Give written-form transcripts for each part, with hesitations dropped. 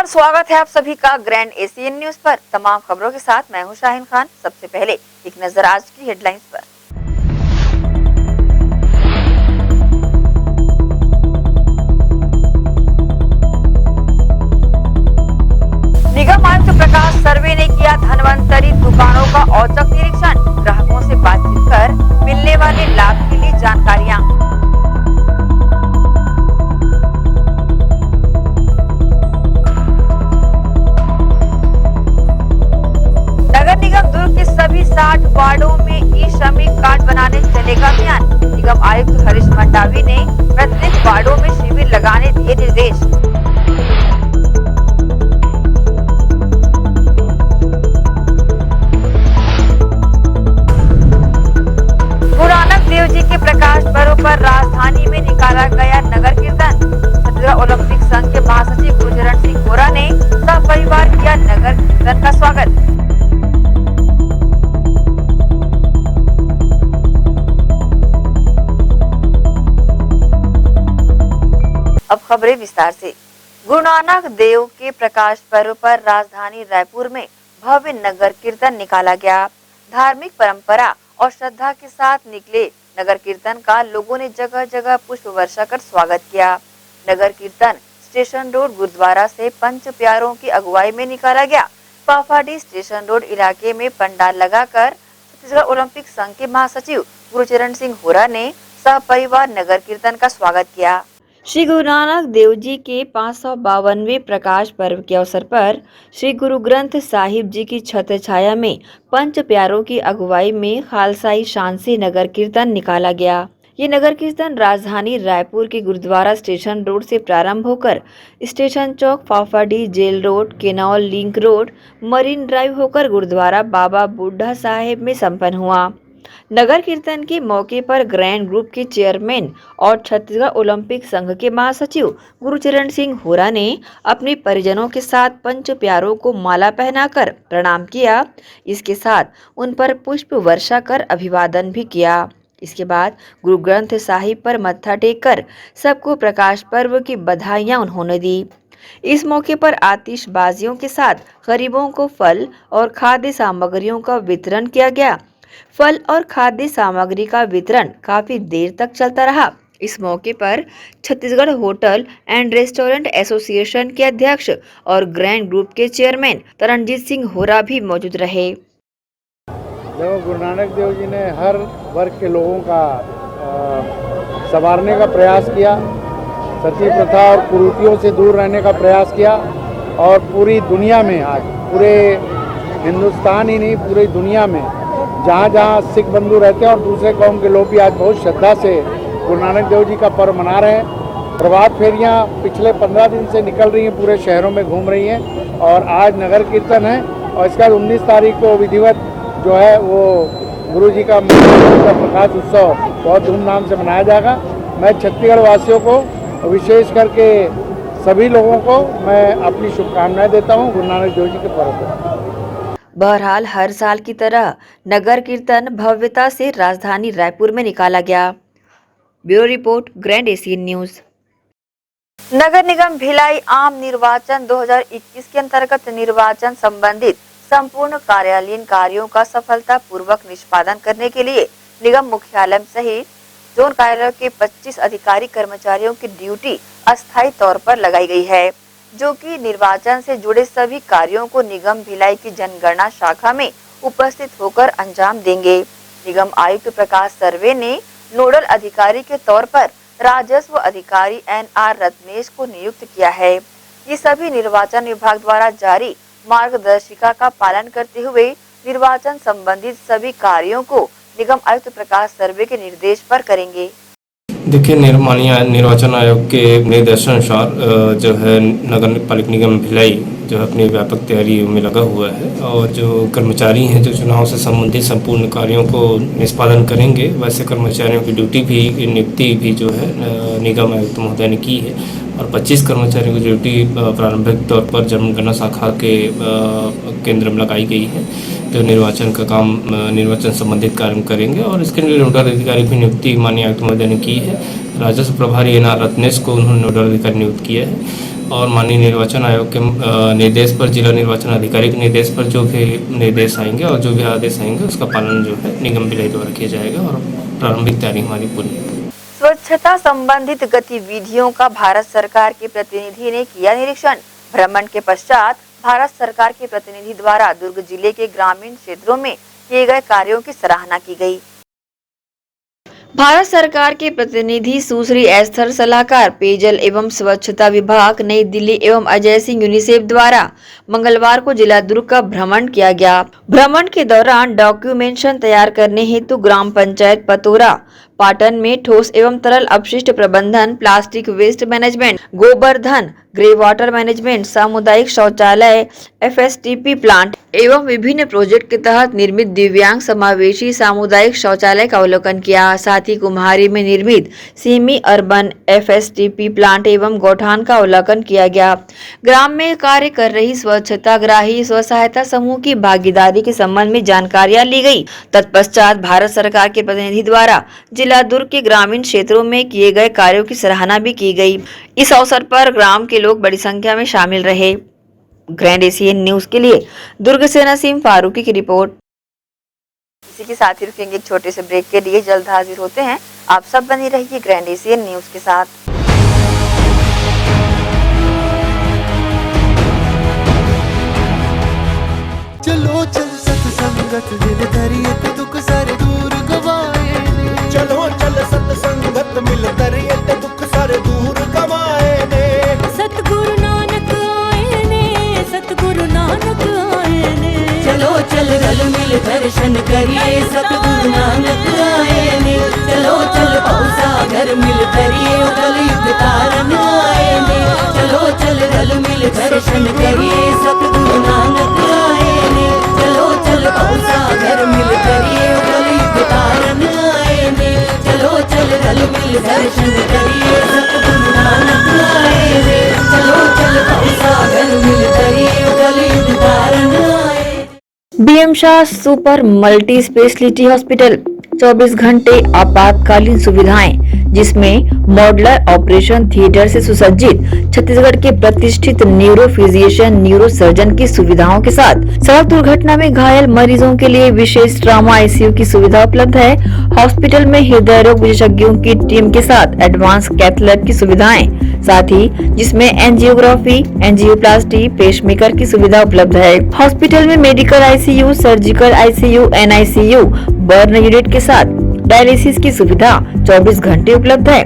स्वागत है आप सभी का ग्रैंड एशियन न्यूज पर। तमाम खबरों के साथ मैं हूं शाहीन खान। सबसे पहले एक नजर आज की हेडलाइंस पर। निगम आयुक्त प्रकाश सर्वे ने किया धनवंतरी दुकानों का औचक निरीक्षण। ग्राहकों से बातचीत कर मिलने वाले लाभ के लिए जानकारियां। नगर निगम दुर्ग के सभी 60 वार्डों में ई श्रमिक कार्ड बनाने चलेगा अभियान। निगम आयुक्त हरीश मंडावी ने प्रत्येक वार्डों में शिविर लगाने दिए निर्देश। गुरु नानक देव जी के प्रकाश पर्व पर राजधानी में निकाला गया नगर कीर्तन। छत्तीसगढ़ ओलंपिक संघ के महासचिव गुरुचरण सिंह होरा ने सपरिवार किया नगर कीर्तन का स्वागत। अब खबरें विस्तार से। गुरु नानक देव के प्रकाश पर्व पर राजधानी रायपुर में भव्य नगर कीर्तन निकाला गया। धार्मिक परंपरा और श्रद्धा के साथ निकले नगर कीर्तन का लोगों ने जगह जगह पुष्प वर्षा कर स्वागत किया। नगर कीर्तन स्टेशन रोड गुरुद्वारा से पंच प्यारों की अगुवाई में निकाला गया। पाफाडी स्टेशन रोड इलाके में पंडाल लगाकर छत्तीसगढ़ ओलंपिक संघ के महासचिव गुरुचरण सिंह होरा ने सपरिवार नगर कीर्तन का स्वागत किया। श्री गुरु नानक देव जी के 552वें प्रकाश पर्व के अवसर पर श्री गुरु ग्रंथ साहिब जी की छत्र छाया में पंच प्यारों की अगुवाई में खालसाई शान से नगर कीर्तन निकाला गया। ये नगर कीर्तन राजधानी रायपुर के गुरुद्वारा स्टेशन रोड से प्रारंभ होकर स्टेशन चौक, Fafadih, jail road, canal link road, marine drive होकर गुरुद्वारा बाबा बुड्ढा साहेब में संपन्न हुआ। नगर कीर्तन के मौके पर ग्रैंड ग्रुप के चेयरमैन और छत्तीसगढ़ ओलंपिक संघ के महासचिव गुरुचरण सिंह होरा ने अपने परिजनों के साथ पंच प्यारों को माला पहनाकर प्रणाम किया। इसके साथ उन पर पुष्प वर्षा कर अभिवादन भी किया। इसके बाद गुरु ग्रंथ साहिब पर मत्था टेक कर सबको प्रकाश पर्व की बधाइयां उन्होंने दी। इस मौके पर आतिशबाजियों के साथ गरीबों को फल और खाद्य सामग्रियों का वितरण किया गया। फल और खाद्य सामग्री का वितरण काफी देर तक चलता रहा। इस मौके पर Chhattisgarh hotel and restaurant association के अध्यक्ष और ग्रैंड ग्रुप के चेयरमैन तरणजीत सिंह होरा भी मौजूद रहे। जब गुरु नानक देव जी ने हर वर्ग के लोगों का संवारने का प्रयास किया, सती प्रथा और कुरीतियों से दूर रहने का प्रयास किया और पूरी दुनिया में, आज पूरे हिंदुस्तान ही नहीं पूरी दुनिया में जहाँ जहाँ सिख बंधु रहते हैं और दूसरे कौम के लोग भी आज बहुत श्रद्धा से गुरु नानक देव जी का पर्व मना रहे हैं। प्रभात फेरियाँ पिछले 15 दिन से निकल रही हैं, पूरे शहरों में घूम रही हैं और आज नगर कीर्तन है और इसके बाद 19 तारीख को विधिवत जो है वो गुरु जी का प्रकाश उत्सव बहुत धूमधाम से मनाया जाएगा। मैं छत्तीसगढ़ वासियों को, विशेष करके सभी लोगों को मैं अपनी शुभकामनाएं देता हूँ गुरु नानक देव जी के पर्व पर। बहरहाल हर साल की तरह नगर कीर्तन भव्यता से राजधानी रायपुर में निकाला गया। Bureau report, grand Asian news. नगर निगम भिलाई आम निर्वाचन 2021 के अंतर्गत निर्वाचन संबंधित संपूर्ण कार्यालयीन कार्यों का सफलतापूर्वक निष्पादन करने के लिए निगम मुख्यालय सहित जोन कार्यालय के 25 अधिकारी कर्मचारियों की ड्यूटी अस्थायी तौर पर लगाई गई है, जो कि निर्वाचन से जुड़े सभी कार्यों को निगम भिलाई की जनगणना शाखा में उपस्थित होकर अंजाम देंगे। निगम आयुक्त प्रकाश सर्वे ने नोडल अधिकारी के तौर पर राजस्व अधिकारी NR रत्नेश को नियुक्त किया है। ये सभी निर्वाचन विभाग द्वारा जारी मार्गदर्शिका का पालन करते हुए निर्वाचन संबंधित सभी कार्यों को निगम आयुक्त प्रकाश सर्वे के निर्देश पर करेंगे। देखिए, माननीय निर्वाचन आयोग के निर्देशानुसार जो है नगर पालिका निगम भिलाई जो है अपनी व्यापक तैयारी में लगा हुआ है और जो कर्मचारी हैं जो चुनाव से संबंधित संपूर्ण कार्यों को निष्पादन करेंगे, वैसे कर्मचारियों की ड्यूटी भी नियुक्ति भी जो है निगम आयुक्त महोदय ने की है और 25 कर्मचारियों की ड्यूटी प्रारंभिक तौर पर जनगणना शाखा के केंद्र में लगाई गई है जो निर्वाचन का काम निर्वाचन संबंधित कार्य करेंगे और इसके लिए नोडल अधिकारी की नियुक्ति माननीय आयुक्त महोदय ने की है। राजस्व प्रभारी NR रत्नेश को उन्होंने नोडल अधिकारी नियुक्त किया है और माननीय निर्वाचन आयोग के निर्देश पर, जिला निर्वाचन अधिकारी के निर्देश पर जो भी निर्देश आएंगे और जो भी आदेश आएंगे उसका पालन जो है निगम भिलाई द्वारा किया जाएगा और प्रारंभिक तैयारी हमारी पूरी है। स्वच्छता संबंधित गतिविधियों का भारत सरकार के प्रतिनिधि ने किया निरीक्षण। भ्रमण के पश्चात भारत सरकार के प्रतिनिधि द्वारा दुर्ग जिले के ग्रामीण क्षेत्रों में किए गए कार्यों की सराहना की गई। भारत सरकार के प्रतिनिधि सुश्री एस्थर, सलाहकार पेयजल एवं स्वच्छता विभाग नई दिल्ली एवं अजय सिंह यूनिसेफ द्वारा मंगलवार को जिला दुर्ग का भ्रमण किया गया। भ्रमण के दौरान डॉक्यूमेंटेशन तैयार करने हेतु ग्राम पंचायत पतोरा पाटन में ठोस एवं तरल अपशिष्ट प्रबंधन, plastic waste management, Gobardhan, grey water management, सामुदायिक शौचालय, FSTP प्लांट एवं विभिन्न प्रोजेक्ट के तहत निर्मित दिव्यांग समावेशी सामुदायिक शौचालय का अवलोकन किया। साथ ही कुम्हारी में निर्मित सेमी अर्बन FSTP प्लांट एवं गौठान का अवलोकन किया गया। ग्राम में कार्य कर रही स्वच्छताग्राही स्व सहायता समूह की भागीदारी के संबंध में जानकारियां ली गई। तत्पश्चात भारत सरकार के प्रतिनिधि द्वारा जिला दुर्ग के ग्रामीण क्षेत्रों में किए गए कार्यों की सराहना भी की गई। इस अवसर पर ग्राम के लोग बड़ी संख्या में शामिल रहे। ग्रैंड एशियन न्यूज के लिए दुर्ग से नसीम फारूकी की रिपोर्ट। इसी के साथ ही रुकेंगे एक छोटे से ब्रेक के लिए, जल्द हाजिर होते हैं। आप सब बने रहिए ग्रैंड एशियन न्यूज के साथ। चलो चल सत्संगत दिल धरिए ते दुख सारे दूर गवाए ने। चलो चल सत्संगत मिल धरिए ते दुख सारे दूर गवाए ने। सतगुरु नानक आए ने, सतगुरु नानक आए ने। चलो चल रल मिल दर्शन करिए, सतगुरु नानक आए ने। चलो चल सागर मिल धरिए, कलयुग तारन आए ने। चलो चल रल मिल दर्शन करिए, सतगुरु नानक आए ने। चलो चल सागर मिल धरिए, कलयुग तारन आए ने। चलो चल रल मिल दर्शन करिए, सतगुरु नानक आए ने। चलो चल सागर मिल धरिए, कलयुग तारन आए। BM Shah super multi speciality hospital 24 घंटे आपातकालीन सुविधाएं, जिसमें मॉडुलर ऑपरेशन थिएटर से सुसज्जित छत्तीसगढ़ के प्रतिष्ठित न्यूरो फिजिशियन न्यूरो सर्जन की सुविधाओं के साथ सड़क दुर्घटना में घायल मरीजों के लिए विशेष ट्रॉमा ICU की सुविधा उपलब्ध है। हॉस्पिटल में हृदय रोग विशेषज्ञों की टीम के साथ एडवांस कैथ लैब की सुविधाएं, साथ ही जिसमें एंजियोग्राफी, एंजियोप्लास्टी, पेसमेकर की सुविधा उपलब्ध है। हॉस्पिटल में medical ICU, surgical ICU, NICU, burn unit के साथ डायलिसिस की सुविधा 24 घंटे उपलब्ध है।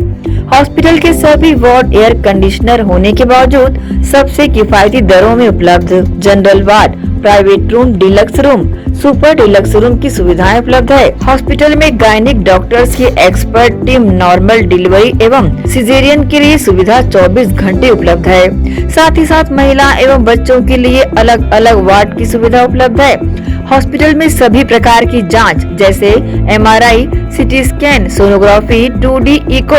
हॉस्पिटल के सभी वार्ड एयर कंडीशनर होने के बावजूद सबसे किफायती दरों में उपलब्ध। General ward, private room, deluxe room, super deluxe room की सुविधाएं उपलब्ध है। हॉस्पिटल में गायनिक डॉक्टर्स की एक्सपर्ट टीम नॉर्मल डिलीवरी एवं सिजेरियन के लिए सुविधा 24 घंटे उपलब्ध है। साथ ही साथ महिला एवं बच्चों के लिए अलग अलग वार्ड की सुविधा उपलब्ध है। हॉस्पिटल में सभी प्रकार की जांच जैसे MRI, CT scan, sonography, 2D echo,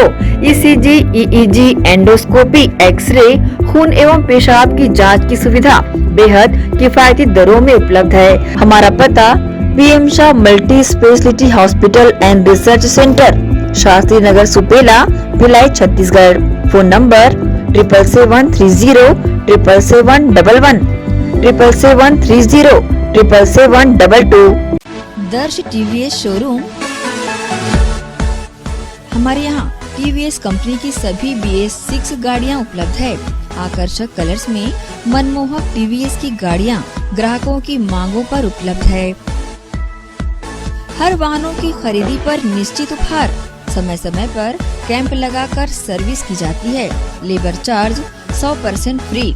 ECG, EEG, endoscopy, x-ray, खून एवं पेशाब की जांच की सुविधा बेहद किफायती दरों में उपलब्ध है। हमारा पता BM Shah multi speciality hospital and research centre, Shastri Nagar, Supela, Bhilai, Chhattisgarh. Phone number 77730 77711 77730 77722। दर्श TVS शोरूम। हमारे यहाँ TVS कंपनी की सभी BS6 गाड़ियाँ उपलब्ध है। आकर्षक कलर्स में मनमोहक TVS की गाड़ियाँ ग्राहकों की मांगों पर उपलब्ध है। हर वाहनों की खरीदी पर निश्चित उपहार। समय समय पर कैंप लगाकर सर्विस की जाती है। Labour charge 100% free.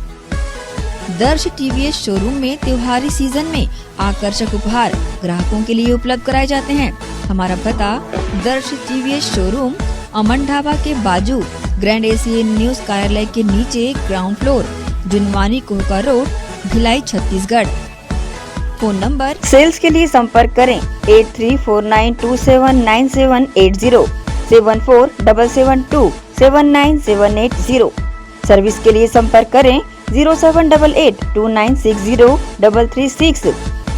दर्श TVS शोरूम में त्योहारी सीजन में आकर्षक उपहार ग्राहकों के लिए उपलब्ध कराए जाते हैं। हमारा पता दर्श TVS शोरूम, अमन ढाबा के बाजू, ग्रैंड एशियन न्यूज कार्यालय के नीचे, ground floor, Junwani Kohka road, Bhilai, Chhattisgarh. Phone number sales के लिए संपर्क करें 8349279780 7477279780। सर्विस के लिए संपर्क करें 0788296036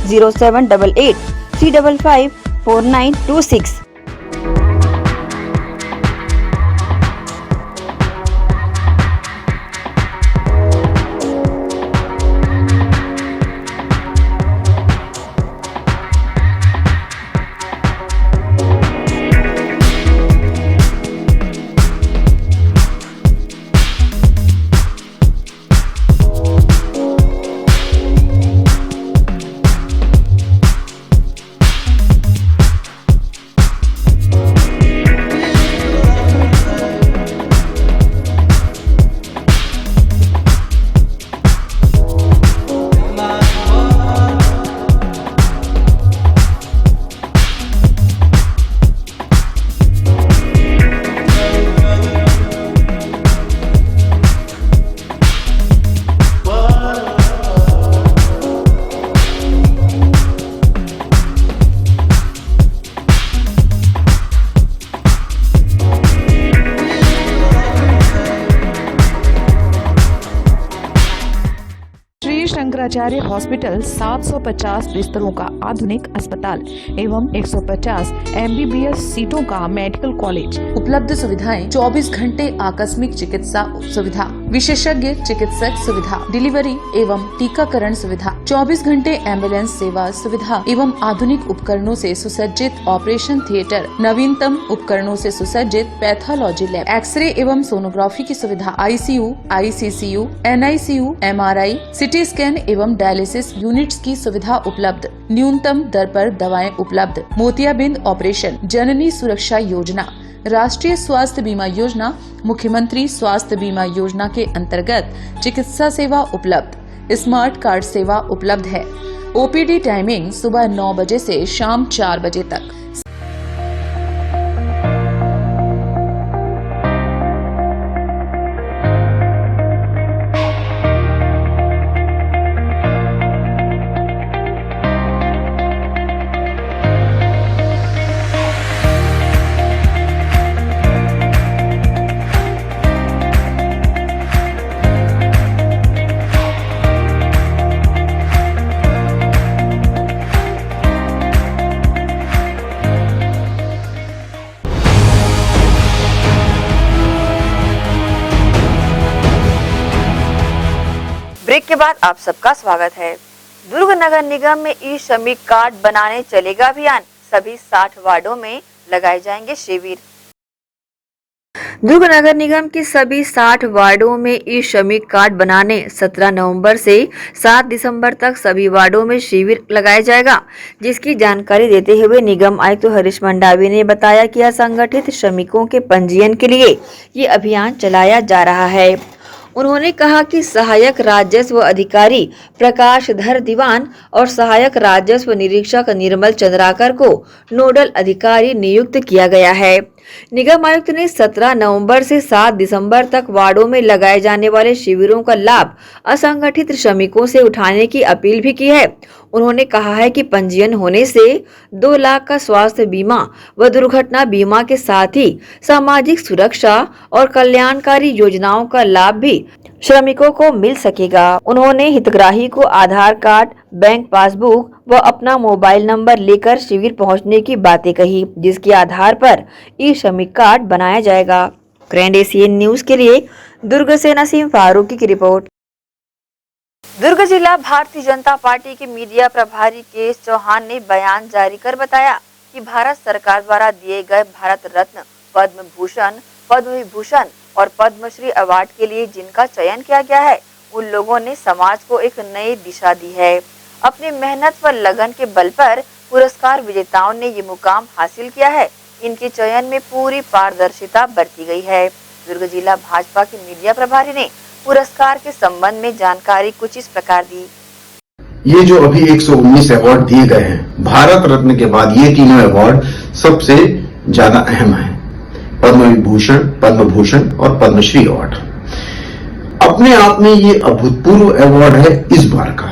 0788355496। शंकराचार्य हॉस्पिटल 750 बिस्तरों का आधुनिक अस्पताल एवं 150 MBBS सीटों का मेडिकल कॉलेज। उपलब्ध सुविधाएं 24 घंटे आकस्मिक चिकित्सा सुविधा, विशेषज्ञ चिकित्सक सुविधा, डिलीवरी एवं टीकाकरण सुविधा, 24 घंटे एम्बुलेंस सेवा सुविधा एवं आधुनिक उपकरणों से सुसज्जित ऑपरेशन थिएटर, नवीनतम उपकरणों से सुसज्जित पैथोलॉजी लैब, एक्सरे एवं सोनोग्राफी की सुविधा, ICU, ICCU, NICU, MRI, CT scan एवं डायलिसिस यूनिट्स की सुविधा उपलब्ध। न्यूनतम दर पर दवाएं उपलब्ध। मोतियाबिंद ऑपरेशन, जननी सुरक्षा योजना, राष्ट्रीय स्वास्थ्य बीमा योजना, मुख्यमंत्री स्वास्थ्य बीमा योजना के अंतर्गत चिकित्सा सेवा उपलब्ध। स्मार्ट कार्ड सेवा उपलब्ध है। OPD टाइमिंग सुबह 9 बजे से शाम 4 बजे तक। ब्रेक के बाद आप सबका स्वागत है। दुर्ग नगर निगम में ई श्रमिक कार्ड बनाने चलेगा अभियान, सभी 60 वार्डों में लगाए जाएंगे शिविर। दुर्ग नगर निगम की सभी 60 वार्डों में ई श्रमिक कार्ड बनाने 17 नवंबर से 7 दिसंबर तक सभी वार्डों में शिविर लगाया जाएगा, जिसकी जानकारी देते हुए निगम आयुक्त हरीश मंडावी ने बताया कि असंगठित श्रमिकों के पंजीयन के लिए ये अभियान चलाया जा रहा है। उन्होंने कहा कि सहायक राजस्व अधिकारी प्रकाश धर दीवान और सहायक राजस्व निरीक्षक निर्मल चंद्राकर को नोडल अधिकारी नियुक्त किया गया है। निगम आयुक्त ने 17 नवंबर से 7 दिसंबर तक वार्डों में लगाए जाने वाले शिविरों का लाभ असंगठित श्रमिकों से उठाने की अपील भी की है। उन्होंने कहा है कि पंजीयन होने से 2 लाख का स्वास्थ्य बीमा व दुर्घटना बीमा के साथ ही सामाजिक सुरक्षा और कल्याणकारी योजनाओं का लाभ भी श्रमिकों को मिल सकेगा। उन्होंने हितग्राही को आधार कार्ड, बैंक पासबुक व अपना मोबाइल नंबर लेकर शिविर पहुंचने की बातें कही, जिसके आधार पर ई श्रमिक कार्ड बनाया जाएगा। ग्रैंड एशियन न्यूज के लिए दुर्ग से नसीम फारूकी की रिपोर्ट। दुर्ग जिला भारतीय जनता पार्टी के मीडिया प्रभारी केश चौहान ने बयान जारी कर बताया कि भारत सरकार द्वारा दिए गए भारत रत्न, पद्म भूषण, पद्म विभूषण और पद्मश्री अवार्ड के लिए जिनका चयन किया गया है, उन लोगों ने समाज को एक नई दिशा दी है। अपनी मेहनत व लगन के बल पर पुरस्कार विजेताओं ने ये मुकाम हासिल किया है। इनके चयन में पूरी पारदर्शिता बरती गई है। दुर्ग जिला भाजपा के मीडिया प्रभारी ने पुरस्कार के संबंध में जानकारी कुछ इस प्रकार दी। ये जो अभी 119 अवार्ड दिए गए हैं, भारत रत्न के बाद ये तीनों अवार्ड सबसे ज्यादा अहम है। पद्म विभूषण, पद्म भूषण और पद्मश्री अवार्ड अपने आप में ये अभूतपूर्व अवार्ड है इस बार का।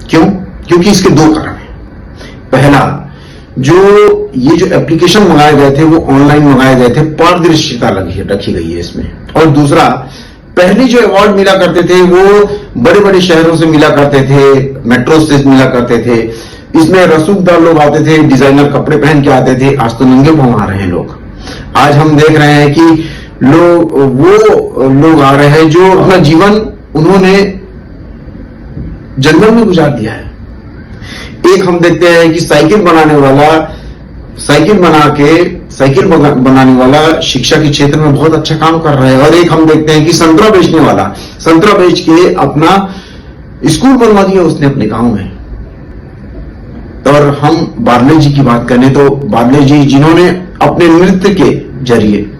क्यों? क्योंकि इसके 2 कारण हैं। पहला, ये जो एप्लीकेशन मंगाए गए थे वो ऑनलाइन मंगाए गए थे, पारदर्शिता रखी गई है इसमें। और दूसरा, पहले जो अवार्ड मिला करते थे वो बड़े बड़े शहरों से मिला करते थे, मेट्रो से मिला करते थे, इसमें रसूखदार लोग आते थे, डिजाइनर कपड़े पहन के आते थे। आज तो नंगे पांव आ रहे हैं लोग। आज हम देख रहे हैं कि वो लोग आ रहे हैं जो अपना जीवन उन्होंने जंगल में गुजार दिया है। एक हम देखते हैं कि साइकिल बनाने वाला शिक्षा के क्षेत्र में बहुत अच्छा काम कर रहा है। और एक हम देखते हैं कि संतरा बेचने वाला संतरा बेच के अपना स्कूल बनवा दिया उसने अपने गांव में। और हम बार्ले जी की बात करें तो बार्ले जी जिन्होंने अपने नृत्य के जरिए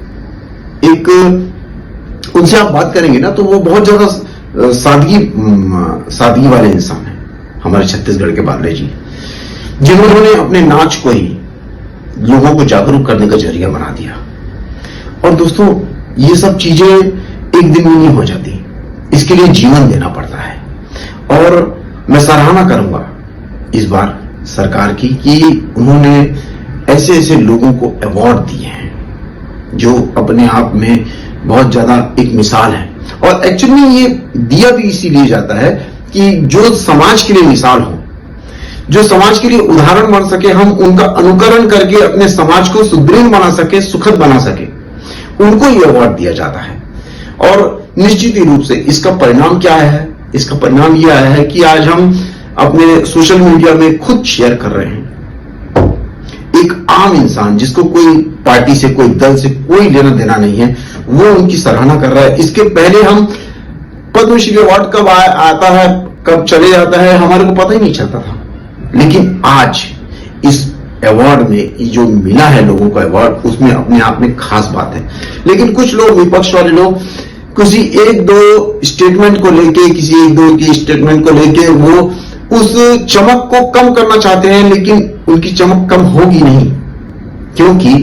उनसे आप बात करेंगे ना तो वो बहुत ज्यादा सादगी वाले इंसान है। हमारे छत्तीसगढ़ के बार्ले जी, जिन्होंने अपने नाच को ही लोगों को जागरूक करने का जरिया बना दिया। और दोस्तों, ये सब चीजें एक दिन में नहीं हो जाती, इसके लिए जीवन देना पड़ता है। और मैं सराहना करूंगा इस बार सरकार की कि उन्होंने ऐसे ऐसे लोगों को अवार्ड दिए हैं जो अपने आप में बहुत ज्यादा एक मिसाल है। और एक्चुअली ये दिया भी इसीलिए जाता है कि जो समाज के लिए मिसाल हो, जो समाज के लिए उदाहरण बन सके, हम उनका अनुकरण करके अपने समाज को सुदृढ़ बना सके, सुखद बना सके, उनको ये अवार्ड दिया जाता है। और निश्चित ही रूप से इसका परिणाम क्या है? इसका परिणाम यह है कि आज हम अपने सोशल मीडिया में खुद शेयर कर रहे हैं। एक आम इंसान जिसको कोई पार्टी से, कोई दल से कोई लेना देना नहीं है, वो उनकी सराहना कर रहा है। इसके पहले हम पद्मश्री अवार्ड कब आता है, कब चले जाता है, हमारे को पता ही नहीं चलता था। लेकिन आज इस अवार्ड में जो मिला है लोगों को अवार्ड, उसमें अपने आप में खास बात है। लेकिन कुछ लोग, विपक्ष वाले लोग, किसी एक दो स्टेटमेंट को लेके, किसी एक दो की स्टेटमेंट को लेके वो उस चमक को कम करना चाहते हैं, लेकिन उनकी चमक कम होगी नहीं, क्योंकि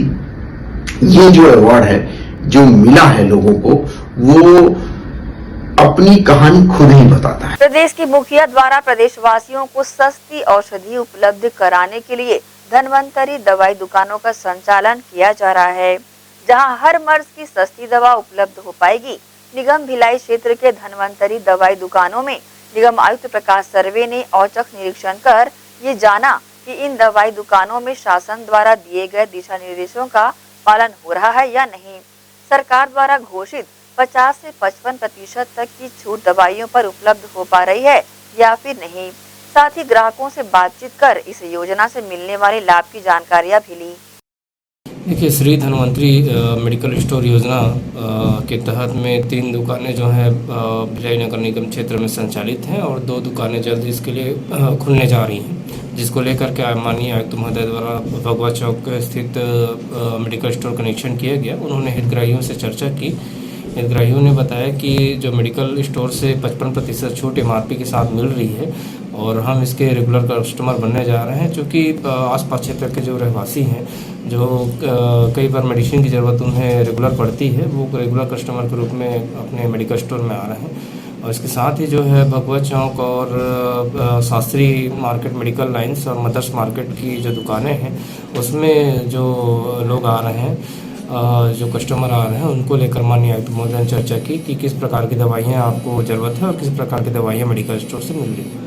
ये जो अवार्ड है, जो मिला है लोगों को, वो अपनी कहानी खुद ही बताता है। प्रदेश की मुखिया द्वारा प्रदेशवासियों को सस्ती औषधि उपलब्ध कराने के लिए धन्वंतरी दवाई दुकानों का संचालन किया जा रहा है, जहां हर मर्ज की सस्ती दवा उपलब्ध हो पाएगी। निगम भिलाई क्षेत्र के धन्वंतरी दवाई दुकानों में निगम आयुक्त प्रकाश सर्वे ने औचक निरीक्षण कर ये जाना कि इन दवाई दुकानों में शासन द्वारा दिए गए दिशा निर्देशों का पालन हो रहा है या नहीं। सरकार द्वारा घोषित 50 से 55% तक की छूट दवाइयों पर उपलब्ध हो पा रही है या फिर नहीं। साथ ही ग्राहकों से बातचीत कर इस योजना से मिलने वाले लाभ की जानकारियां भी ली। देखिए, श्री धन्वंतरी मेडिकल स्टोर योजना के तहत में 3 दुकानें जो हैं भिलाई नगर निगम क्षेत्र में संचालित हैं और 2 दुकानें जल्द इसके लिए खुलने जा रही हैं, जिसको लेकर के माननीय आयुक्त महोदय द्वारा भगवा चौक स्थित मेडिकल स्टोर का निरीक्षण किया गया। उन्होंने हितग्राहियों से चर्चा की। हितग्राहियों ने बताया कि जो मेडिकल स्टोर से 55% छूट MRP के साथ मिल रही है और हम इसके रेगुलर कस्टमर बनने जा रहे हैं, क्योंकि आसपास क्षेत्र के जो रहवासी हैं, जो कई बार मेडिसिन की ज़रूरत उन्हें रेगुलर पड़ती है, वो रेगुलर कस्टमर के रूप में अपने मेडिकल स्टोर में आ रहे हैं। और इसके साथ ही जो है भगवा चौक और शास्त्री मार्केट, मेडिकल लाइन्स और मदर्स मार्केट की जो दुकानें हैं, उसमें जो लोग आ रहे हैं, जो कस्टमर आ रहे हैं, उनको लेकर माननीय आयुक्त महोदय ने चर्चा की कि किस प्रकार की दवाइयाँ आपको ज़रूरत है और किस प्रकार की दवाइयाँ मेडिकल स्टोर से मिल रही है।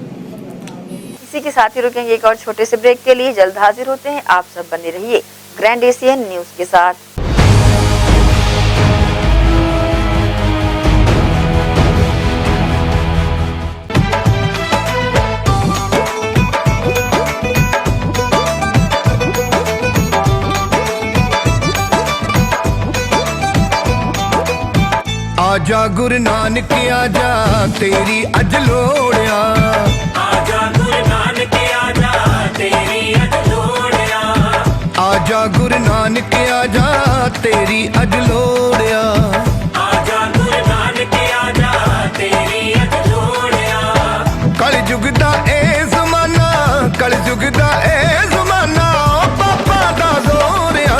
इसी के साथ ही रुकेंगे एक और छोटे से ब्रेक के लिए। जल्द हाजिर होते हैं, आप सब बने रहिए ग्रैंड एशियन न्यूज के साथ। आजा गुरु नानक आजा तेरी अज लोड़िया, आजा गुरु नानक आजा तेरी अज लोड़िया, आजा गुरु नानक आजा तेरी अज लोड़िया, आजा गुरु नानक आजा तेरी अज लोड़िया। कल युग दा ए जमाना, कल युग दा ए जमाना, पापा दा जोरिया,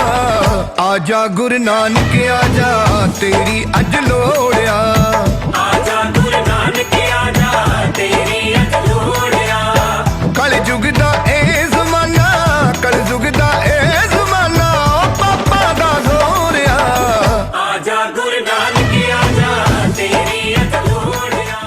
आजा गुरु नानक आजा तेरी अज लोड़िया, आजा गुरु नानक आजा तेरी अज लोड़िया। कल युग दा ए जमाना, कल युग दा ए जमाना, पापा दा जोरिया, आजा गुरु नानक आजा तेरी अज लोड़िया।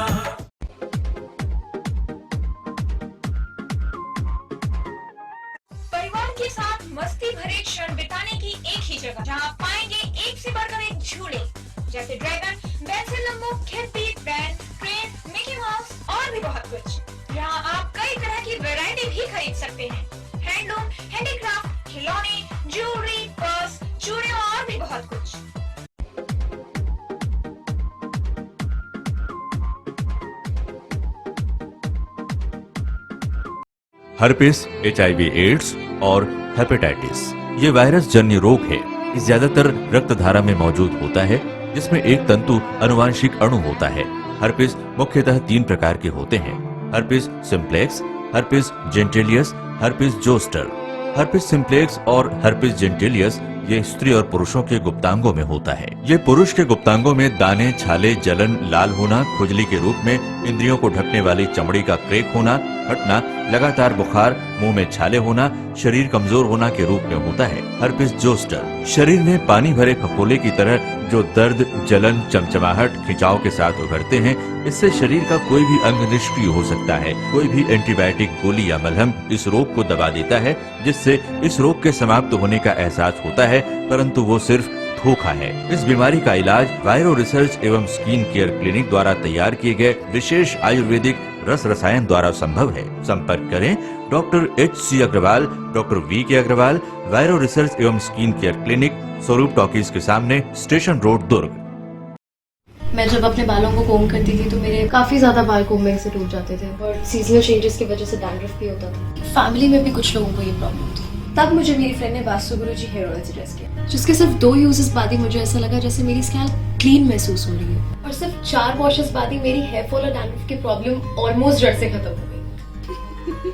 परिवार के साथ मस्ती भरे क्षण बिताने की एक ही जगह, जहां आप पाएंगे एक से बढ़कर एक झूले, जैसे ड्रैगन, बेंसिल लंबो, खेती, बैन, ट्रेन, मिकी माउस और भी बहुत कुछ। यहाँ आप कई तरह की वैरायटी भी खरीद सकते हैं। हैंडलूम, हैंडीक्राफ्ट, खिलौने, ज्वेलरी, पर्स, चूड़ियां और भी बहुत कुछ। हर्पिस, HIV/AIDS और हेपेटाइटिस ये वायरस जन्य रोग है। ये ज्यादातर रक्त धारा में मौजूद होता है, जिसमें एक तंतु अनुवांशिक अणु होता है। हर्पिस मुख्यतः 3 प्रकार के होते हैं: herpes simplex, herpes genitalis, herpes zoster. Herpes simplex और हर्पिस जेंटिलियस ये स्त्री और पुरुषों के गुप्तांगों में होता है। ये पुरुष के गुप्तांगों में दाने, छाले, जलन, लाल होना, खुजली के रूप में इंद्रियों को ढकने वाली चमड़ी का क्रेक होना, हटना लगातार बुखार, मुंह में छाले होना, शरीर कमजोर होना के रूप में होता है। हर्पिस जोस्टर शरीर में पानी भरे फफोले की तरह जो दर्द, जलन, चमचमाहट, खिंचाव के साथ उभरते हैं, इससे शरीर का कोई भी अंग निष्क्रिय हो सकता है। कोई भी एंटीबायोटिक, गोली या मलहम इस रोग को दबा देता है, जिससे इस रोग के समाप्त होने का एहसास होता है, परंतु वो सिर्फ धोखा है। इस बीमारी का इलाज वायरो रिसर्च एवं स्किन केयर क्लिनिक द्वारा तैयार किए गए विशेष आयुर्वेदिक रस रसायन द्वारा संभव है। संपर्क करें doctor HC Agarwal, doctor VK Agarwal, viro research एवं skin care clinic, Swaroop talkies के सामने, स्टेशन रोड, दुर्ग। मैं जब अपने बालों को कोम करती थी तो मेरे काफी ज्यादा बाल कोम्बिंग से टूट जाते थे और सीजनल चेंजेस की वजह से डैंड्रफ भी होता था। फैमिली में भी कुछ लोगों को ये प्रॉब्लम थी। तब मुझे मेरी फ्रेंड ने वास्तु गुरुजी हेयर ऑयल सजेस्ट किया, जिसके सिर्फ 2 यूजेस बाद ही मुझे ऐसा लगा जैसे मेरी स्कैल्प क्लीन महसूस हो रही है और सिर्फ 4 वॉशेस बाद ही मेरी हेयर फॉल और डैंड्रफ की प्रॉब्लम ऑलमोस्ट जड़ से खत्म हो गई।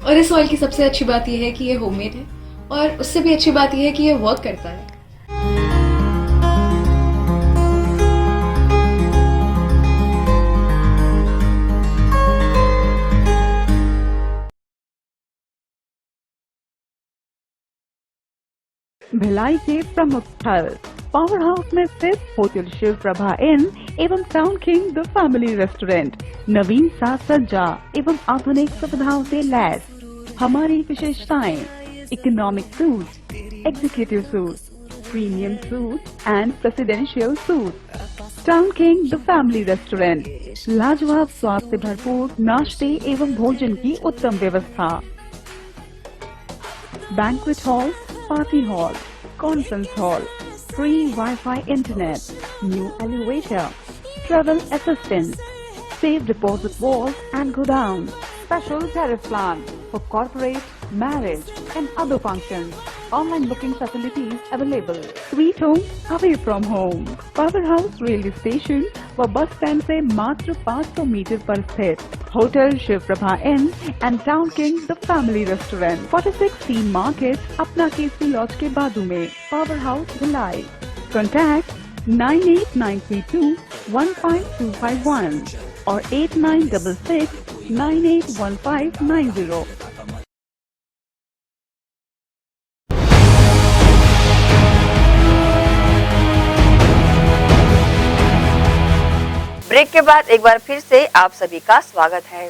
और इस ऑयल की सबसे अच्छी बात यह है कि ये होममेड है और उससे भी अच्छी बात यह है कि ये वर्क करता है। भिलाई के प्रमुख स्थल पावर हाउस में स्थित होटल शिव प्रभा इन एवं town king the family restaurant नवीन साज सज्जा एवं आधुनिक सुविधाओं से लैस। हमारी विशेषताएं economic suite, executive suite, premium suite and presidential suite. Town king the family restaurant, लाजवाब स्वाद से भरपूर नाश्ते एवं भोजन की उत्तम व्यवस्था। Banquet hall, party hall, conference hall, free Wi-Fi internet, new elevator, travel assistance, safe deposit vault and godown, special tariff plan for corporate, marriage and other functions. Online booking facilities available. Sweet home away from home. Power House railway station व bus stand से मात्र 500 metre पर स्थित hotel Shiv Prabha inn and town king the family restaurant, 46 C market, Apna Kesari laws के बाजू में। Power house Bhilai. Contact 98932 15251 और 8966 981590। Break के बाद एक बार फिर से आप सभी का स्वागत है।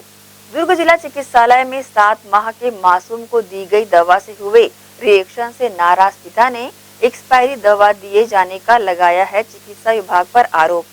दुर्ग जिला चिकित्सालय में 7 माह के मासूम को दी गई दवा से हुए रिएक्शन से नाराज पिता ने एक्सपायरी दवा दिए जाने का लगाया है चिकित्सा विभाग पर आरोप।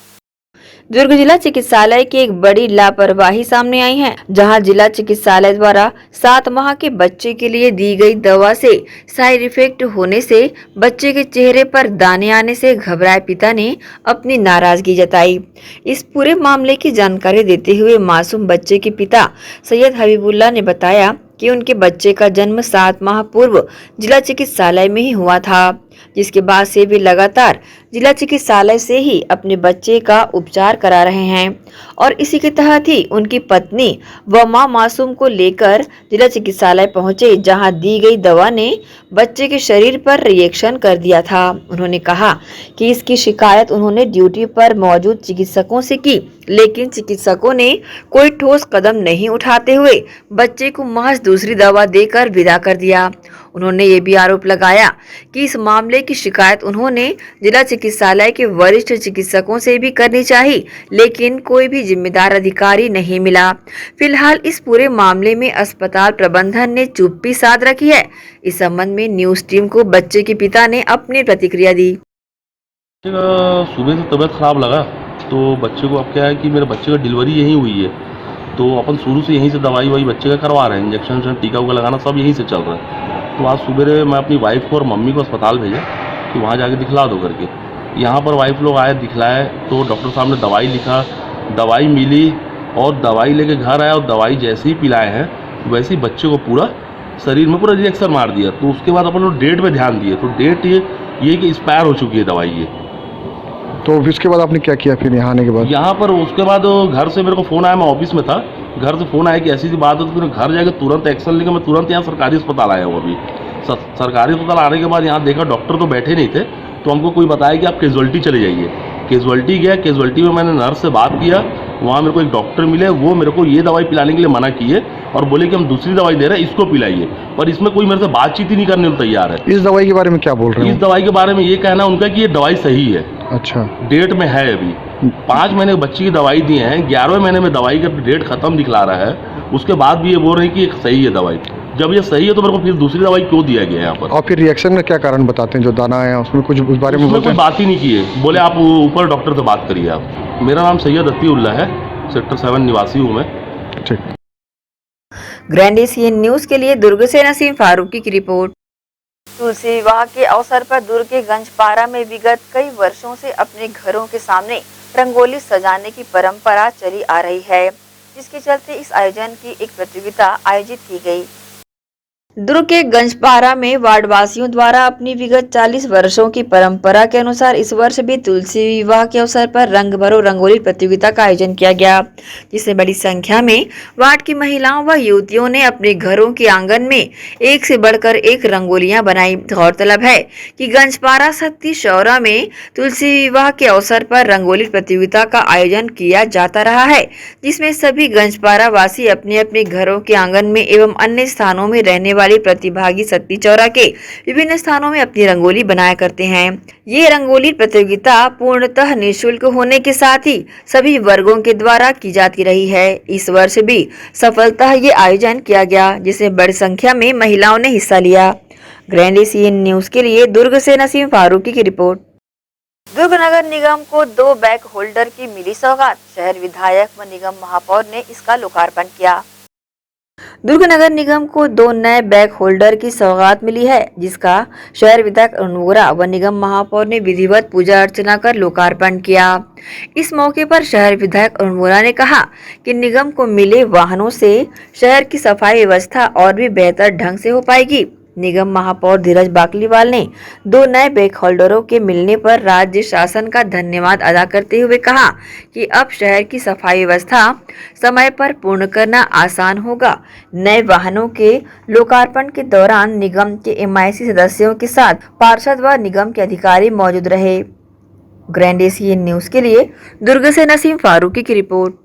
दुर्ग जिला चिकित्सालय की एक बड़ी लापरवाही सामने आई है, जहां जिला चिकित्सालय द्वारा 7 माह के बच्चे के लिए दी गई दवा से साइड इफेक्ट होने से बच्चे के चेहरे पर दाने आने से घबराए पिता ने अपनी नाराजगी जताई। इस पूरे मामले की जानकारी देते हुए मासूम बच्चे के पिता सैयद हबीबुल्लाह ने बताया कि उनके बच्चे का जन्म 7 माह पूर्व जिला चिकित्सालय में ही हुआ था, जिसके बाद से भी लगातार जिला चिकित्सालय से ही अपने बच्चे का उपचार करा रहे हैं और इसी के तहत ही उनकी पत्नी व मां मासूम को लेकर जिला चिकित्सालय पहुंचे, जहां दी गई दवा ने बच्चे के शरीर पर रिएक्शन कर दिया था। उन्होंने कहा कि इसकी शिकायत उन्होंने ड्यूटी पर मौजूद चिकित्सकों से की, लेकिन चिकित्सकों ने कोई ठोस कदम नहीं उठाते हुए बच्चे को महज दूसरी दवा देकर विदा कर दिया। उन्होंने ये भी आरोप लगाया कि इस मामले की शिकायत उन्होंने जिला चिकित्सालय के वरिष्ठ चिकित्सकों से भी करनी चाहिए, लेकिन कोई भी जिम्मेदार अधिकारी नहीं मिला। फिलहाल इस पूरे मामले में अस्पताल प्रबंधन ने चुप्पी साध रखी है। इस संबंध में न्यूज टीम को बच्चे के पिता ने अपनी प्रतिक्रिया दी। सुबह से तबीयत खराब लगा तो बच्चे को अब क्या है कि मेरे बच्चे का डिलीवरी यहीं हुई है, तो अपन शुरू से यहीं से दवाई वाई बच्चे का करवा रहे हैं, इंजेक्शन टीका उका लगाना सब यहीं से चल रहा है। तो आज सुबह मैं अपनी वाइफ को और मम्मी को अस्पताल भेजा कि वहाँ जाके दिखला दो करके। यहाँ पर वाइफ लोग आए, दिखलाए तो डॉक्टर साहब ने दवाई लिखा, दवाई मिली और दवाई लेके घर आया और दवाई जैसे ही पिलाए हैं वैसे ही बच्चे को पूरा शरीर में पूरा रिएक्शन मार दिया। तो उसके बाद अपन लोग डेट पे ध्यान दिए तो डेट ये कि एक्सपायर हो चुकी है दवाई ये। तो इसके बाद आपने क्या किया फिर यहाँ आने के बाद? यहाँ पर उसके बाद घर से मेरे को फ़ोन आया, मैं ऑफिस में था, घर से फ़ोन आया कि ऐसी सी बात है, तो फिर घर जाके तुरंत एक्शन लेकर मैं तुरंत यहाँ सरकारी अस्पताल आया हूँ। अभी सरकारी अस्पताल आने के बाद यहाँ देखा डॉक्टर तो बैठे नहीं थे, तो हमको कोई बताया कि आप कैजुअल्टी चले जाइए। कैजुअल्टी गया, कैजुअल्टी में मैंने नर्स से बात किया, वहाँ मेरे को एक डॉक्टर मिले, वो मेरे को ये दवाई पिलाने के लिए मना किए और बोले कि हम दूसरी दवाई दे रहे हैं, इसको पिलाइए, पर इसमें कोई मेरे से बातचीत ही नहीं करने को तैयार है। इस दवाई के बारे में क्या बोल रहे हैं? इस दवाई के बारे में ये कहना उनका कि ये दवाई सही है। अच्छा, डेट में है, अभी 5 महीने बच्ची की दवाई दी है, 11वें महीने में दवाई का डेट खत्म दिखला रहा है, उसके बाद भी ये बोल रहे हैं कि ये सही है दवाई। जब ये सही है तो मेरे को फिर दूसरी दवाई क्यों दिया गया यहाँ पर? और फिर रिएक्शन का क्या कारण बताते हैं? जो दाना है उसमें कुछ उस बारे में कोई बात ही नहीं की है, बोले आप ऊपर डॉक्टर से बात करिए आप। मेरा नाम सैयद अतीउल्लाह है, सेक्टर 7 निवासी हूँ मैं। ठीक। ग्रैंड एशियन न्यूज के लिए दुर्ग से नसीम फारूकी की रिपोर्ट। तुलसी विवाह के अवसर पर दुर्ग के गंजपारा में विगत कई वर्षों से अपने घरों के सामने रंगोली सजाने की परंपरा चली आ रही है, जिसके चलते इस आयोजन की एक प्रतियोगिता आयोजित की गई। दुर्ग के गंजपारा में वार्ड वासियों द्वारा अपनी विगत 40 वर्षों की परंपरा के अनुसार इस वर्ष भी तुलसी विवाह के अवसर पर रंग भरो रंगोली प्रतियोगिता का आयोजन किया गया, जिसमें बड़ी संख्या में वार्ड की महिलाओं व युवतियों ने अपने घरों के आंगन में एक से बढ़कर एक रंगोलियां बनाई। गौरतलब है कि गंजपारा शक्ति शौरा में तुलसी विवाह के अवसर पर रंगोली प्रतियोगिता का आयोजन किया जाता रहा है, जिसमें सभी गंजपारा वासी अपने अपने घरों के आंगन में एवं अन्य स्थानों में रहने वाले प्रतिभागी शक्ति चौरा के विभिन्न स्थानों में अपनी रंगोली बनाया करते हैं। ये रंगोली प्रतियोगिता पूर्णतः निःशुल्क होने के साथ ही सभी वर्गों के द्वारा की जाती रही है। इस वर्ष भी सफलतः ये आयोजन किया गया, जिसमें बड़ी संख्या में महिलाओं ने हिस्सा लिया। ग्रैंड एशियन न्यूज के लिए दुर्ग से नसीम फारूकी की रिपोर्ट। दुर्ग नगर निगम को 2 बैग होल्डर की मिली सौगात, शहर विधायक व निगम महापौर ने इसका लोकार्पण किया। दुर्ग नगर निगम को 2 नए बैग होल्डर की सौगात मिली है, जिसका शहर विधायक अरुण वोरा व निगम महापौर ने विधिवत पूजा अर्चना कर लोकार्पण किया। इस मौके पर शहर विधायक अरुण वोरा ने कहा कि निगम को मिले वाहनों से शहर की सफाई व्यवस्था और भी बेहतर ढंग से हो पाएगी। निगम महापौर धीरज बाकलीवाल ने 2 नए बैग होल्डरों के मिलने पर राज्य शासन का धन्यवाद अदा करते हुए कहा कि अब शहर की सफाई व्यवस्था समय पर पूर्ण करना आसान होगा। नए वाहनों के लोकार्पण के दौरान निगम के MIC सदस्यों के साथ पार्षद व निगम के अधिकारी मौजूद रहे। ग्रैंड एशियन न्यूज के लिए दुर्ग से नसीम फारूकी की रिपोर्ट।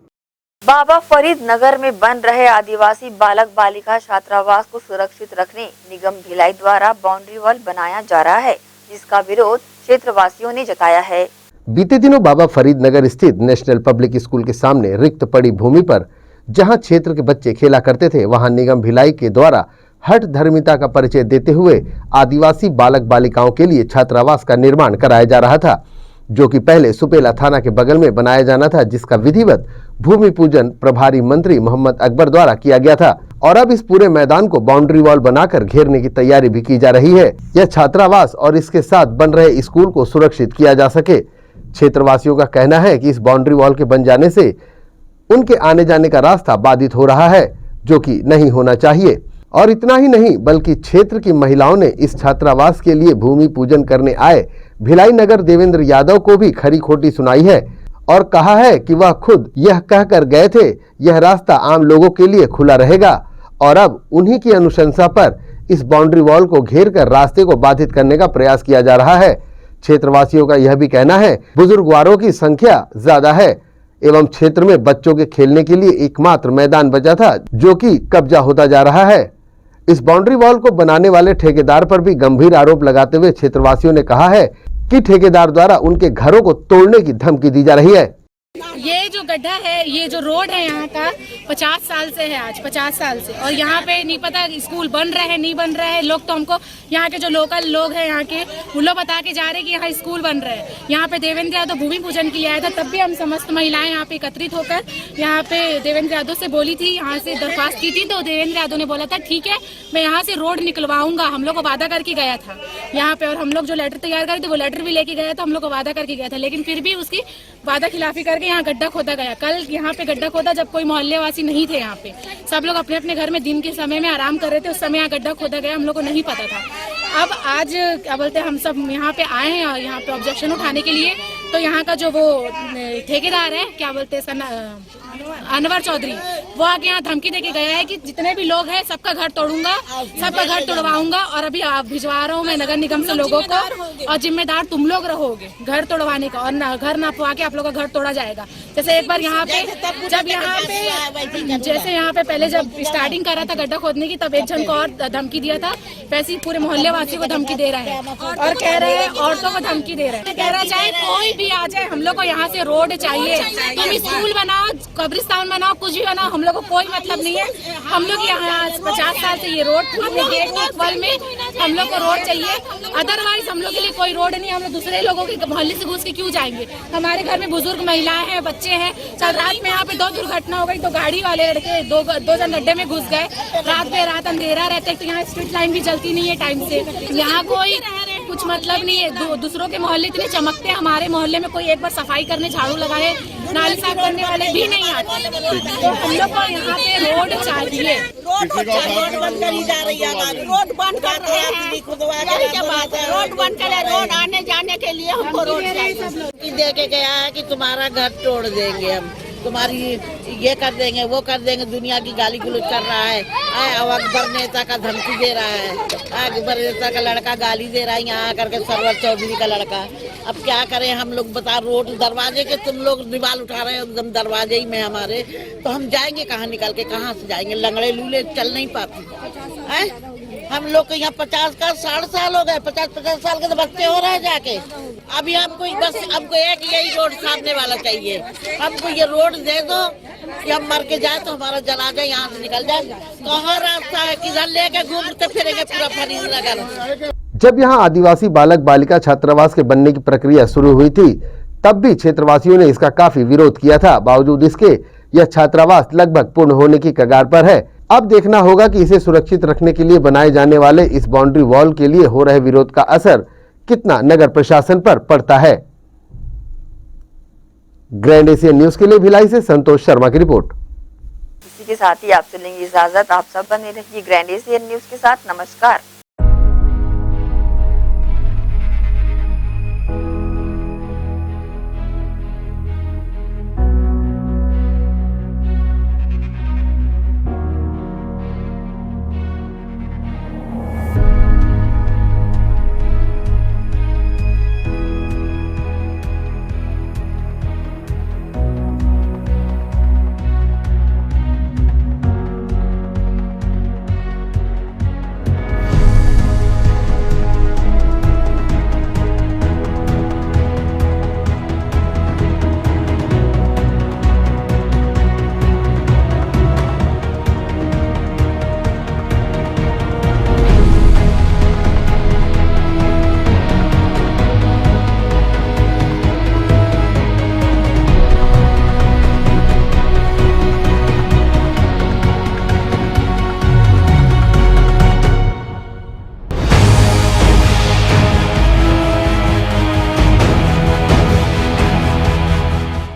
बाबा फरीद नगर में बन रहे आदिवासी बालक बालिका छात्रावास को सुरक्षित रखने निगम भिलाई द्वारा बाउंड्री वॉल बनाया जा रहा है, जिसका विरोध क्षेत्रवासियों ने जताया है। बीते दिनों बाबा फरीद नगर स्थित नेशनल पब्लिक स्कूल के सामने रिक्त पड़ी भूमि पर जहां क्षेत्र के बच्चे खेला करते थे, वहां निगम भिलाई के द्वारा हठ धर्मिता का परिचय देते हुए आदिवासी बालक बालिकाओं के लिए छात्रावास का निर्माण कराया जा रहा था, जो कि पहले सुपेला थाना के बगल में बनाया जाना था, जिसका विधिवत भूमि पूजन प्रभारी मंत्री मोहम्मद अकबर द्वारा किया गया था। और अब इस पूरे मैदान को बाउंड्री वॉल बनाकर घेरने की तैयारी भी की जा रही है। यह छात्रावास और इसके साथ बन रहे स्कूल को सुरक्षित किया जा सके। क्षेत्रवासियों का कहना है कि इस बाउंड्री वॉल के बन जाने से उनके आने जाने का रास्ता बाधित हो रहा है, जो कि नहीं होना चाहिए। और इतना ही नहीं, बल्कि क्षेत्र की महिलाओं ने इस छात्रावास के लिए भूमि पूजन करने आए भिलाई नगर देवेंद्र यादव को भी खरी खोटी सुनाई है और कहा है कि वह खुद यह कहकर गए थे यह रास्ता आम लोगों के लिए खुला रहेगा, और अब उन्हीं की अनुशंसा पर इस बाउंड्री वॉल को घेरकर रास्ते को बाधित करने का प्रयास किया जा रहा है। क्षेत्रवासियों का यह भी कहना है बुजुर्गवारों की संख्या ज्यादा है एवं क्षेत्र में बच्चों के खेलने के लिए एकमात्र मैदान बचा था, जो कि कब्जा होता जा रहा है। इस बाउंड्री वॉल को बनाने वाले ठेकेदार पर भी गंभीर आरोप लगाते हुए क्षेत्रवासियों ने कहा है कि ठेकेदार द्वारा उनके घरों को तोड़ने की धमकी दी जा रही है। ये जो गड्ढा है, ये जो रोड है यहाँ का 50 साल से है, आज 50 साल से, और यहाँ पे नहीं पता स्कूल बन रहे हैं नहीं बन रहे हैं। लोग तो हमको यहाँ के जो लोकल लोग हैं यहाँ के, वो लोग बता के जा रहे हैं कि यहाँ स्कूल बन रहे हैं। यहाँ पे देवेंद्र यादव भूमि पूजन के लिए आया था, तब भी हम समस्त महिलाएं यहाँ पे एकत्रित होकर यहाँ पे देवेंद्र यादव से बोली थी, यहाँ से दरख्वास्त की थी, तो देवेंद्र यादव ने बोला था ठीक है मैं यहाँ से रोड निकलवाऊंगा। हम लोग को वादा करके गया था यहाँ पे, और हम लोग जो लेटर तैयार करे थे वो लेटर भी लेके गया था, हम लोग को वादा करके गया था, लेकिन फिर भी उसकी वादा खिलाफी करके यहाँ गड्ढा खोदा गया। कल यहाँ पे गड्ढा खोदा जब कोई मोहल्ले वासी नहीं थे, यहाँ पे सब लोग अपने अपने घर में दिन के समय में आराम कर रहे थे, उस समय यहाँ गड्ढा खोदा गया, हम लोग को नहीं पता था। अब आज क्या बोलते हैं हम सब यहाँ पे आए हैं यहाँ पे ऑब्जेक्शन उठाने के लिए, तो यहाँ का जो वो ठेकेदार है क्या बोलते हैं अनवर चौधरी, वो आके यहाँ धमकी देके गया है कि जितने भी लोग हैं सबका घर तोड़ूंगा, सबका घर तोड़वाऊंगा और अभी आप भिजवा रहा हूँ मैं नगर निगम से लोगों को और जिम्मेदार तुम लोग रहोगे घर तोड़वाने का और घर नापवा के आप लोगों का घर तोड़ा जाएगा। जैसे एक बार यहाँ पे जब यहाँ पे पहले जब स्टार्टिंग कर रहा था गड्ढा खोदने की तब एक जन को और धमकी दिया था, वैसे ही पूरे मोहल्ले वासियों को धमकी दे रहा है और कह रहे हैं औरतों को धमकी दे रहे हैं। कह रहा चाहे कोई भी आ जाए हम लोग को यहाँ से रोड चाहिए, तुम स्कूल बनाओ, कब्रिस्तान बनाओ, कुछ भी बनाओ, हम लोग को कोई मतलब नहीं है। हम लोग यहाँ 50 साल से ये रोड गेट में हम लोग को रोड चाहिए, अदरवाइज हम लोग के लिए कोई रोड नहीं। हम लोग दूसरे लोगों के मोहल्ले से घुस के क्यों जाएंगे? हमारे घर में बुजुर्ग महिलाएं हैं, बच्चे हैं। कल रात में यहाँ पे 2 दुर्घटना हो गई, तो गाड़ी वाले लड़के दो जन गड्ढे में घुस गए। रात अंधेरा रहता है तो यहाँ स्ट्रीट लाइन भी चलती नहीं है टाइम से। यहाँ कोई कुछ मतलब नहीं है। दूसरों के मोहल्ले इतने चमकते हैं, हमारे मोहल्ले में कोई एक बार सफाई करने, झाड़ू लगाए, नाली साफ करने वाले भी नहीं आते। तो हम लोग को यहाँ पे रोड चाहिए। रोड बंद करी जा रही है, रोड बंद कर रहे हैं, रोड बंद करे। रोड आने जाने के लिए हमको रोड चाहिए। दे के गया है कि तुम्हारा घर तोड़ देंगे, हम तुम्हारी ये कर देंगे, वो कर देंगे। दुनिया की गाली गलौज कर रहा है। अकबर नेता का धमकी दे रहा है, अकबर नेता का लड़का गाली दे रहा है यहाँ करके, सरवर चौधरी का लड़का। अब क्या करें हम लोग, बता। रोड दरवाजे के तुम लोग दीवार उठा रहे हो एकदम दरवाजे ही में हमारे, तो हम जाएंगे कहाँ निकल के, कहाँ से जाएंगे? लंगड़े लूले चल नहीं पाते हैं। हम लोग को यहाँ 60 साल हो गए, 50 साल के तो बच्चे हो रहे हैं जाके। अभी हमको बस एक यही रोड सामने वाला चाहिए। हमको ये रोड दे दो कि हम मर के जाए तो हमारा जनाजा यहाँ से निकल जाए। कहाँ रास्ता है, किधर लेके घूमते फिरेंगे पूरा फरीदनगर। जब यहां आदिवासी बालक बालिका छात्रावास के बनने की प्रक्रिया शुरू हुई थी तब भी क्षेत्रवासियों ने इसका काफी विरोध किया था। बावजूद इसके यह छात्रावास लगभग पूर्ण होने की कगार पर है। अब देखना होगा कि इसे सुरक्षित रखने के लिए बनाए जाने वाले इस बाउंड्री वॉल के लिए हो रहे विरोध का असर कितना नगर प्रशासन पर पड़ता है। ग्रैंड एशियन न्यूज के लिए भिलाई से संतोष शर्मा की रिपोर्ट। इसी के साथ ही आपसे लेंगे इजाजत। आप सब बने रहिए ग्रैंड एशियन न्यूज के साथ। नमस्कार।